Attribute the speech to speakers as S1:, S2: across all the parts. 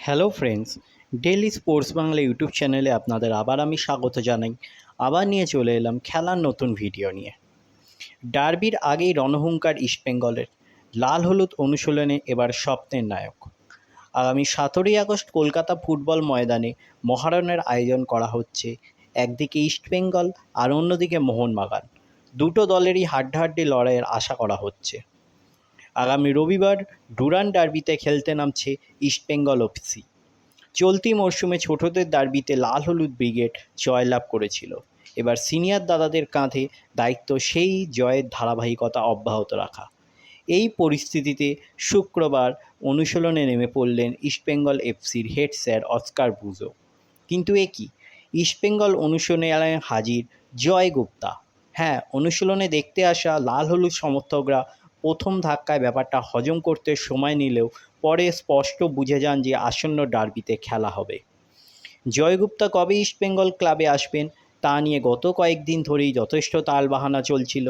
S1: Hello friends, daily sports Bangla YouTube চ্যানেলে আপনাদের আবার আমি স্বাগত জানাই। আবার নিয়ে চলে এলাম খেলার নতুন ভিডিও নিয়ে। ডার্বির আগেই রণহুঙ্কার ইস্টবেঙ্গলের, লাল হলুদ অনুশীলনে এবার স্বপ্নের নায়ক। আগামী 17ই আগস্ট কলকাতা ফুটবল ময়দানে মহারণের আয়োজন করা হচ্ছে। একদিকে ইস্টবেঙ্গল আর অন্যদিকে মোহনবাগান, দুটো দলেরই হাড্ডাহাড্ডি লড়াইয়ের আশা করা হচ্ছে। আগামী রবিবার ডুরান্ড ডার্বিতে খেলতে নামছে ইস্টবেঙ্গল এফসি। চলতি মরশুমে ছোটদের ডার্বিতে লাল হলুদ ব্রিগেড জয়লাভ করেছিল। এবার সিনিয়র দাদাদের কাঁধে দায়িত্ব সেই জয়ের ধারাবাহিকতা অব্যাহত রাখা। এই পরিস্থিতিতে শুক্রবার অনুশীলনে নেমে পড়লেন ইস্টবেঙ্গল এফসির হেড স্যার অস্কার বুজো। কিন্তু এ কি, ইস্টবেঙ্গল অনুশীলনে হাজির জয় গুপ্তা। হ্যাঁ, অনুশীলনে দেখতে আসা লাল হলুদ সমর্থকরা প্রথম ধাক্কায় ব্যাপারটা হজম করতে সময় নিলেও পরে স্পষ্ট বুঝে যান যে আসন্ন ডার্বিতে খেলা হবে। জয়গুপ্তা কবে ইস্টবেঙ্গল ক্লাবে আসবেন তা নিয়ে গত কয়েকদিন ধরেই যথেষ্ট তালবাহানা চলছিল।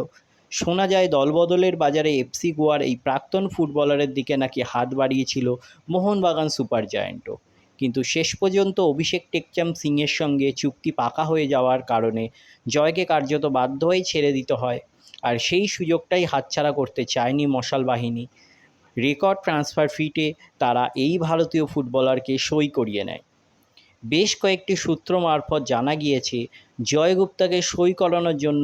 S1: শোনা যায় দলবদলের বাজারে এফসি গোয়ার এই প্রাক্তন ফুটবলারের দিকে নাকি হাত বাড়িয়েছিল মোহনবাগান সুপার জায়ান্টও। কিন্তু শেষ পর্যন্ত অভিষেক টেকচাম সিংয়ের সঙ্গে চুক্তি পাকা হয়ে যাওয়ার কারণে জয়কে কার্যত বাধ্য হয়ে ছেড়ে দিতে হয়। আর সেই সুযোগটাই হাতছাড়া করতে চায়নি মশাল বাহিনী। রেকর্ড ট্রান্সফার ফিতে তারা এই ভারতীয় ফুটবলারকে সই করিয়ে নেয়। বেশ কয়েকটি সূত্র মারফত জানা গিয়েছে, জয়গুপ্তাকে সই করানোর জন্য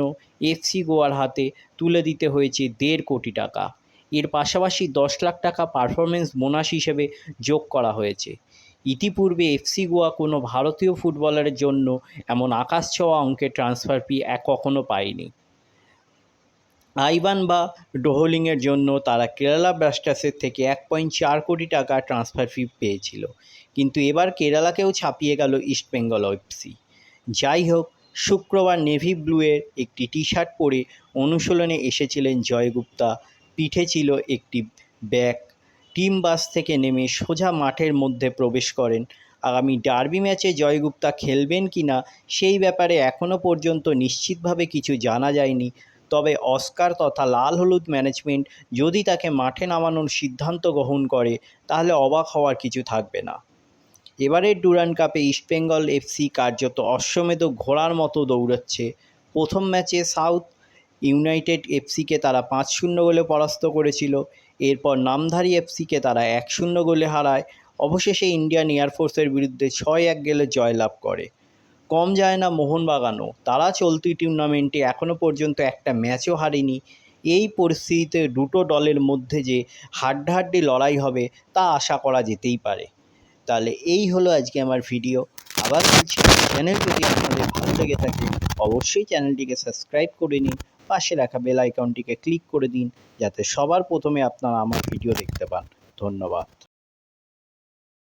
S1: এফসি গোয়ার হাতে তুলে দিতে হয়েছে 1.5 কোটি টাকা। এর পাশাপাশি 10 লাখ টাকা পারফরমেন্স বোনাস হিসেবে যোগ করা হয়েছে। ইতিপূর্বে এফসি গোয়া কোনো ভারতীয় ফুটবলারের জন্য এমন আকাশছোঁয়া অঙ্কের ট্রান্সফার ফি কখনো পায়নি। আইভান বা ডোহলিংয়ের জন্য তারা কেরালা ব্লাস্টার্সের থেকে 1.4 কোটি টাকা ট্রান্সফার ফি পেয়েছিল, কিন্তু এবার কেরালাকেও ছাপিয়ে গেল ইস্টবেঙ্গল এফসি। যাই হোক, শুক্রবার নেভি ব্লুয়ের একটি টি শার্ট পরে অনুশীলনে এসেছিলেন জয়গুপ্তা। পিঠে ছিল একটি ব্যাগ। টিম বাস থেকে নেমে সোজা মাঠের মধ্যে প্রবেশ করেন। আগামী ডার্বি ম্যাচে জয়গুপ্তা খেলবেন কি না সেই ব্যাপারে এখনও পর্যন্ত নিশ্চিতভাবে কিছু জানা যায়নি। তবে অস্কার তথা লাল হলুদ ম্যানেজমেন্ট যদি তাকে মাঠে নামানোর সিদ্ধান্ত গ্রহণ করে তাহলে অবাক হওয়ার কিছু থাকবে না। এবারের ডুরান্ড কাপে ইস্টবেঙ্গল এফসি কার্যত অশ্বমেধ ঘোড়ার মতো দৌড়চ্ছে। প্রথম ম্যাচে সাউথ ইউনাইটেড এফসিকে তারা 5-0 গোলে পরাস্ত করেছিল। এরপর নামধারী এফসিকে তারা 1-0 গোলে হারায়। অবশেষে ইন্ডিয়ান এয়ারফোর্সের বিরুদ্ধে 6-1 গোলে জয়লাভ করে। কম যায় না মোহনবাগানও, তারা চলতি টুর্নামেন্টে এখনও পর্যন্ত একটা ম্যাচও হারেনি। এই পরিস্থিতিতে দুটো দলের মধ্যে যে হাড্ডাহাড্ডি লড়াই হবে তা আশা করা যেতেই পারে। তাহলে এই হলো আজকে আমার ভিডিও। আবার বলছি, চ্যানেল যদি আপনাদের ভালো লেগে থাকে অবশ্যই চ্যানেলটিকে সাবস্ক্রাইব করে নিন, পাশে রাখা বেল আইকনটিকে ক্লিক করে দিন যাতে সবার প্রথমে আপনারা আমার ভিডিও দেখতে পান। ধন্যবাদ।